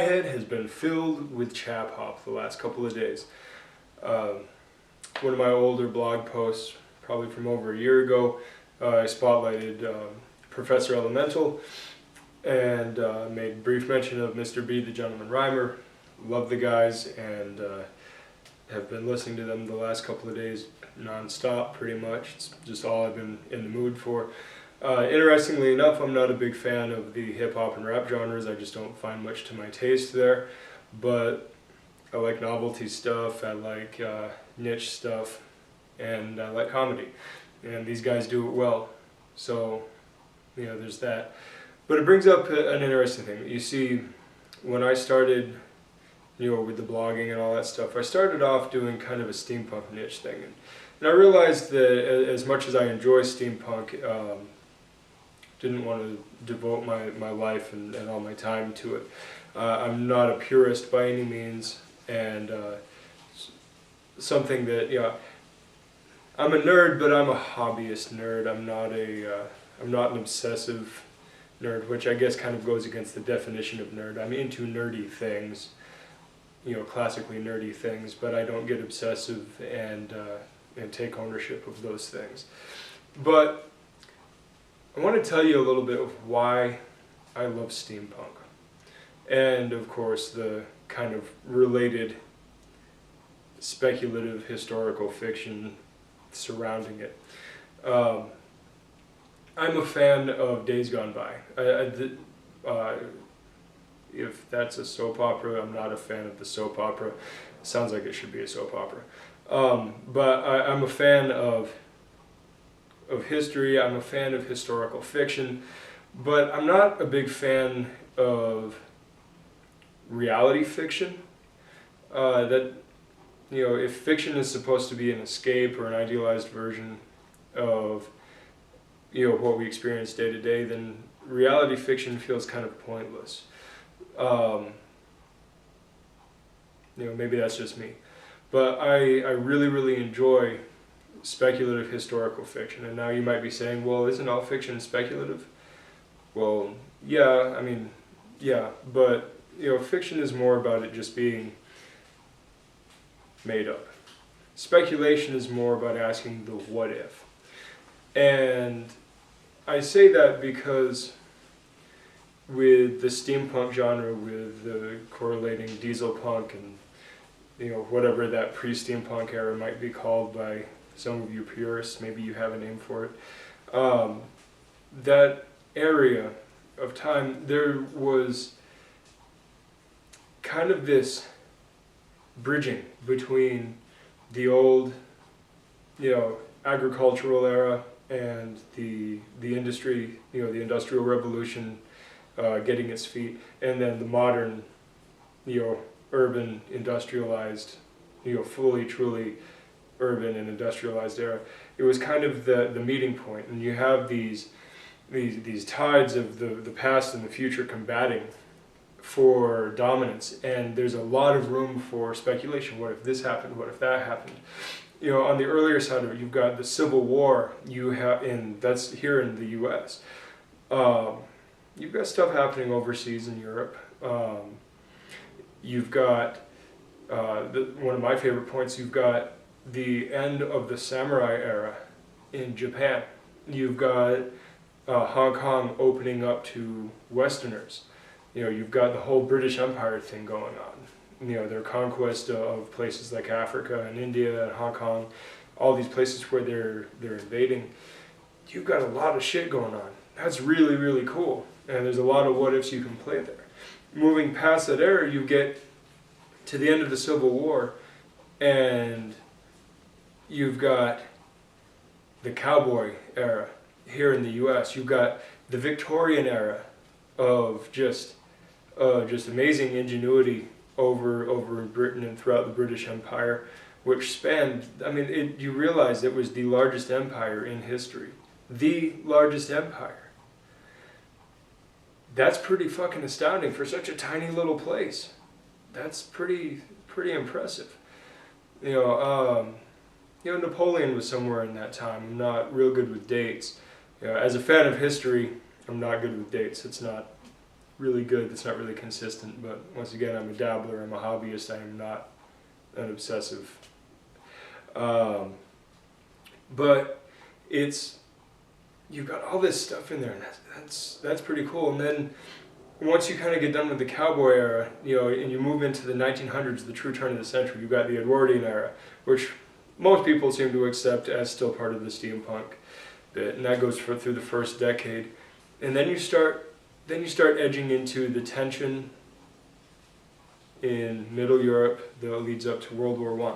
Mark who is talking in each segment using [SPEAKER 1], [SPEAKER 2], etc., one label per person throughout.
[SPEAKER 1] head has been filled with chap hop the last couple of days. One of my older blog posts, probably from over a year ago, I spotlighted Professor Elemental and made brief mention of Mr. B, the Gentleman Rhymer. Love the guys and have been listening to them the last couple of days non-stop pretty much. It's just all I've been in the mood for. Interestingly enough, I'm not a big fan of the hip-hop and rap genres. I just don't find much to my taste there. But I like novelty stuff, I like niche stuff, and I like comedy. And these guys do it well. So, you know, there's that. But it brings up an interesting thing. You see, when I started, you know, with the blogging and all that stuff, I started off doing kind of a steampunk niche thing. And I realized that as much as I enjoy steampunk, didn't want to devote my life and all my time to it. I'm not a purist by any means, and something that, you know, I'm a nerd, but I'm a hobbyist nerd. I'm not an obsessive nerd, which I guess kind of goes against the definition of nerd. I'm into nerdy things, you know, classically nerdy things, but I don't get obsessive and take ownership of those things. But I want to tell you a little bit of why I love steampunk, and of course the kind of related speculative historical fiction surrounding it. I'm a fan of Days Gone By. If that's a soap opera, I'm not a fan of the soap opera. Sounds like it should be a soap opera. But I'm a fan of history, I'm a fan of historical fiction, but I'm not a big fan of reality fiction. That, you know, if fiction is supposed to be an escape or an idealized version of, you know, what we experience day to day, then reality fiction feels kind of pointless. You know, maybe that's just me. But I really, really enjoy speculative historical fiction. And now you might be saying, well, isn't all fiction speculative? Well, yeah, I mean, yeah, but, you know, fiction is more about it just being made up. Speculation is more about asking the what if. And I say that because with the steampunk genre, with the correlating diesel punk and, you know, whatever that pre-steampunk era might be called by some of you purists, maybe you have a name for it, that area of time, there was kind of this bridging between the old, you know, agricultural era and the industry, you know, the Industrial Revolution getting its feet, and then the modern, you know, urban, industrialized, you know, fully, truly urban and industrialized era. It was kind of the meeting point, and you have these tides of the past and the future combating for dominance, and there's a lot of room for speculation. What if this happened? What if that happened? You know, on the earlier side of it, you've got the Civil War. You have that's here in the U.S. You've got stuff happening overseas in Europe. You've got one of my favorite points. You've got the end of the samurai era in Japan. You've got Hong Kong opening up to Westerners. You know, you've got the whole British Empire thing going on. You know, their conquest of places like Africa and India and Hong Kong, all these places where they're invading. You've got a lot of shit going on. That's really, really cool. And there's a lot of what ifs you can play there. Moving past that era, you get to the end of the Civil War, and you've got the cowboy era here in the U.S. You've got the Victorian era of just amazing ingenuity over in Britain and throughout the British Empire, which spanned, I mean, you realize it was the largest empire in history. The largest empire. That's pretty fucking astounding for such a tiny little place. That's pretty impressive. You know, Napoleon was somewhere in that time. I'm not real good with dates. You know, as a fan of history, I'm not good with dates. It's not really good, that's not really consistent. But once again, I'm a dabbler, I'm a hobbyist, I am not an obsessive. But you've got all this stuff in there, and that's pretty cool. And then once you kind of get done with the cowboy era, and you move into the 1900s, the true turn of the century, you've got the Edwardian era, which most people seem to accept as still part of the steampunk bit, and that goes through the first decade. And then you start edging into the tension in Middle Europe that leads up to World War I.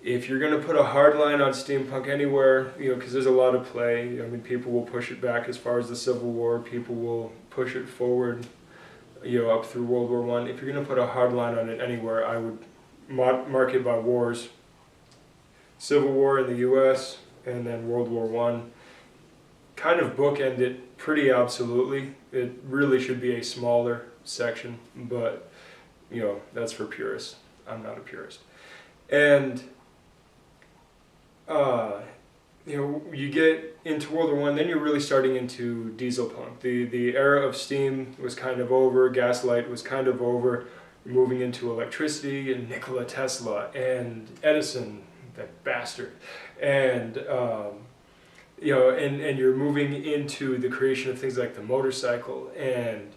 [SPEAKER 1] If you're going to put a hard line on steampunk anywhere, because there's a lot of play, people will push it back as far as the Civil War, people will push it forward, up through World War I. If you're going to put a hard line on it anywhere, I would mark it by wars. Civil War in the U.S., and then World War I. Kind of bookend it pretty absolutely. It really should be a smaller section, but, that's for purists. I'm not a purist. And you get into World War I, then you're really starting into diesel punk. The era of steam was kind of over, gaslight was kind of over, you're moving into electricity and Nikola Tesla and Edison, that bastard, and and you're moving into the creation of things like the motorcycle and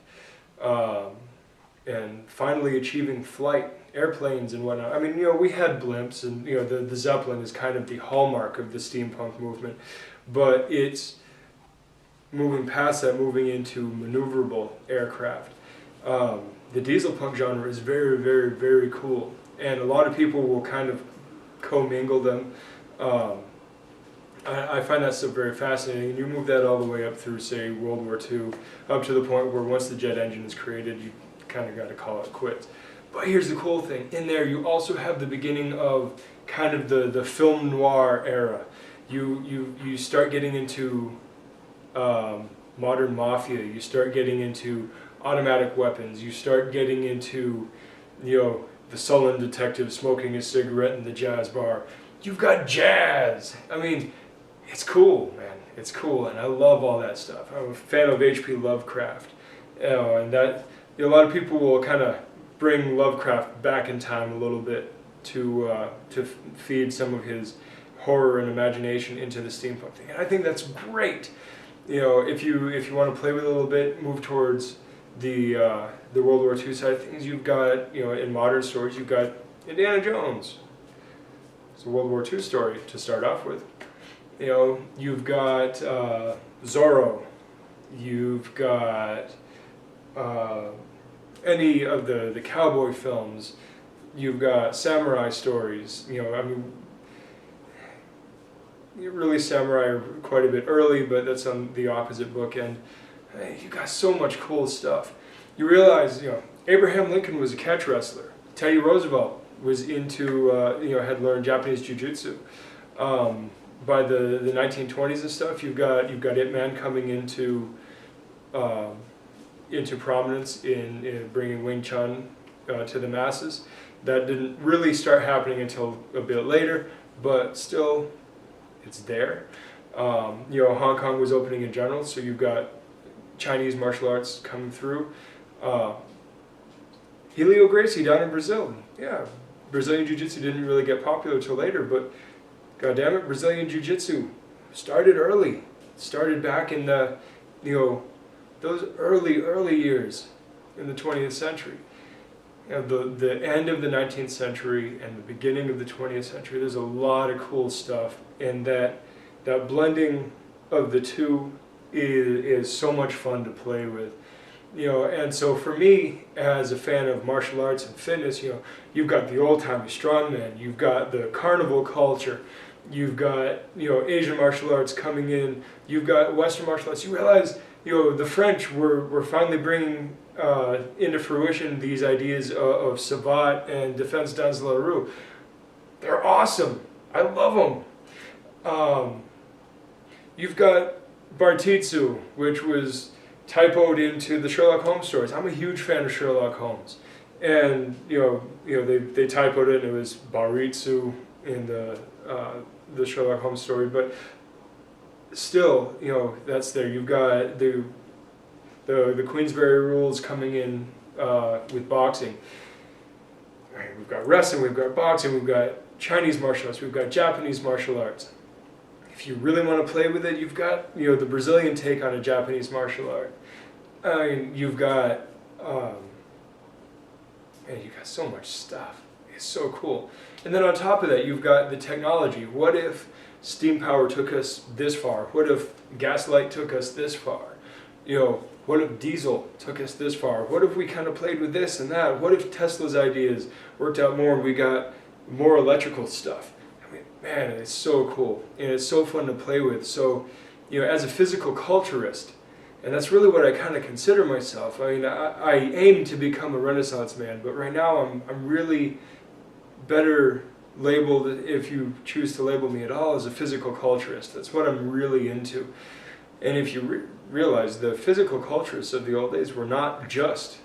[SPEAKER 1] finally achieving flight. Airplanes and whatnot. We had blimps, and the Zeppelin is kind of the hallmark of the steampunk movement, but it's moving past that, moving into maneuverable aircraft. The diesel punk genre is very, very, very cool, and a lot of people will kind of commingle them. I find that stuff very fascinating, and you move that all the way up through, say, World War II, up to the point where once the jet engine is created, you kind of got to call it quits. But here's the cool thing. In there, you also have the beginning of kind of the film noir era. You start getting into modern mafia. You start getting into automatic weapons. You start getting into, the sullen detective smoking a cigarette in the jazz bar. You've got jazz. It's cool, man. It's cool, and I love all that stuff. I'm a fan of H.P. Lovecraft, and that a lot of people will kind of bring Lovecraft back in time a little bit to feed some of his horror and imagination into the steampunk thing, and I think that's great. If you want to play with it a little bit, move towards the World War II side of things. You've got in modern stories, you've got Indiana Jones. It's a World War II story to start off with. You've got Zorro. You've got any of the cowboy films. You've got samurai stories. Really samurai are quite a bit early, but that's on the opposite bookend. You got so much cool stuff. You realize, Abraham Lincoln was a catch wrestler. Teddy Roosevelt was into, had learned Japanese jiu-jitsu. By the 1920s and stuff, you've got Ip Man coming into prominence in bringing Wing Chun to the masses. That didn't really start happening until a bit later, but still, it's there. Hong Kong was opening in general, so you've got Chinese martial arts coming through. Helio Gracie down in Brazil. Yeah, Brazilian Jiu-Jitsu didn't really get popular until later, but goddammit, Brazilian Jiu-Jitsu started early. Started back in the, those early years in the 20th century. The end of the 19th century and the beginning of the 20th century, there's a lot of cool stuff, and that blending of the two is so much fun to play with. And so for me, as a fan of martial arts and fitness, you've got the old-timey strongman, you've got the carnival culture, you've got, Asian martial arts coming in, you've got Western martial arts. You realize, the French were finally bringing into fruition these ideas of Savate and Defense dans la rue. They're awesome. I love them. You've got Bartitsu, which was typoed into the Sherlock Holmes stories. I'm a huge fan of Sherlock Holmes, and they typoed it, and it was Baritsu in the Sherlock Holmes story, but still, that's there. You've got the the Queensberry rules coming in with boxing. Right, we've got wrestling, we've got boxing, we've got Chinese martial arts, we've got Japanese martial arts. If you really want to play with it, you've got the Brazilian take on a Japanese martial art. I mean, you've got man, you got so much stuff. It's so cool. And then on top of that, you've got the technology. What if steam power took us this far? What if gaslight took us this far? What if diesel took us this far? What if we kind of played with this and that? What if Tesla's ideas worked out more and we got more electrical stuff? I mean, man, it's so cool. And it's so fun to play with. So, as a physical culturist, and that's really what I kind of consider myself. I mean, I aim to become a Renaissance man, but right now I'm really better labeled, if you choose to label me at all, as a physical culturist. That's what I'm really into. And if you realize, the physical culturists of the old days were not just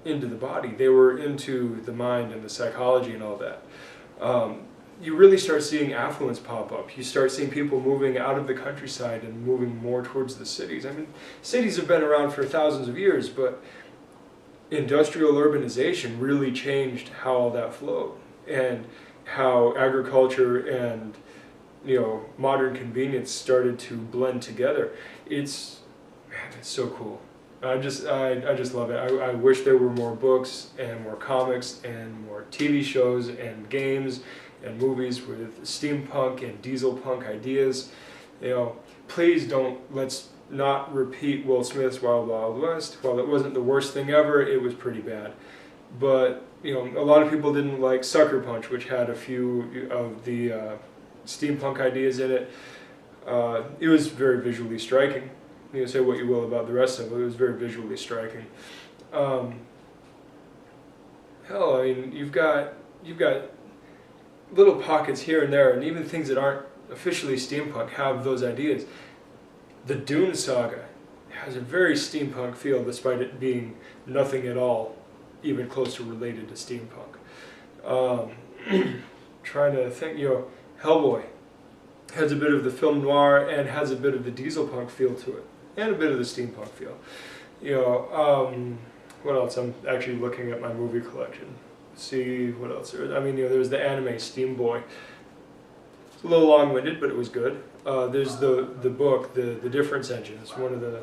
[SPEAKER 1] into the body, they were into the mind and the psychology and all that. You really start seeing affluence pop up. You start seeing people moving out of the countryside and moving more towards the cities. I mean, cities have been around for thousands of years, but industrial urbanization really changed how all that flowed, and how agriculture and modern convenience started to blend together. It's so cool. I just love it. I wish there were more books and more comics and more TV shows and games and movies with steampunk and dieselpunk ideas. Please let's not repeat Will Smith's Wild Wild West. While it wasn't the worst thing ever, it was pretty bad. But a lot of people didn't like Sucker Punch, which had a few of the steampunk ideas in it. It was very visually striking. Say what you will about the rest of it, it was very visually striking. Hell, I mean, you've got little pockets here and there, and even things that aren't officially steampunk have those ideas. The Dune Saga has a very steampunk feel, despite it being nothing at all even close to related to steampunk. Trying to think, Hellboy has a bit of the film noir and has a bit of the dieselpunk feel to it, and a bit of the steampunk feel. What else? I'm actually looking at my movie collection. See what else there is. I mean, there's the anime Steam Boy. It's a little long-winded, but it was good. There's the book, the Difference Engine. It's one of the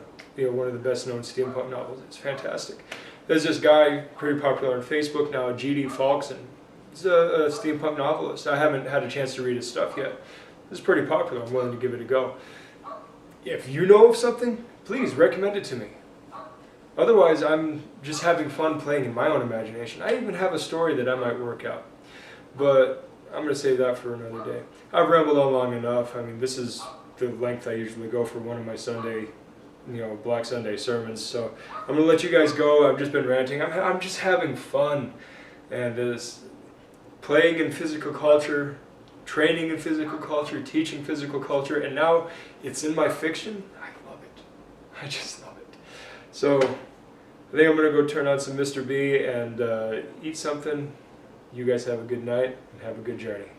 [SPEAKER 1] one of the best-known steampunk novels. It's fantastic. There's this guy, pretty popular on Facebook now, G.D. Falkson. He's a steampunk novelist. I haven't had a chance to read his stuff yet. It's pretty popular. I'm willing to give it a go. If you know of something, please recommend it to me. Otherwise, I'm just having fun playing in my own imagination. I even have a story that I might work out. But I'm going to save that for another day. I've rambled on long enough. I mean, this is the length I usually go for one of my Sunday, Black Sunday sermons. So I'm going to let you guys go. I've just been ranting. I'm just having fun. And this playing in physical culture, training in physical culture, teaching physical culture, and now it's in my fiction. I love it. I just love it. So I think I'm going to go turn on some Mr. B and eat something. You guys have a good night and have a good journey.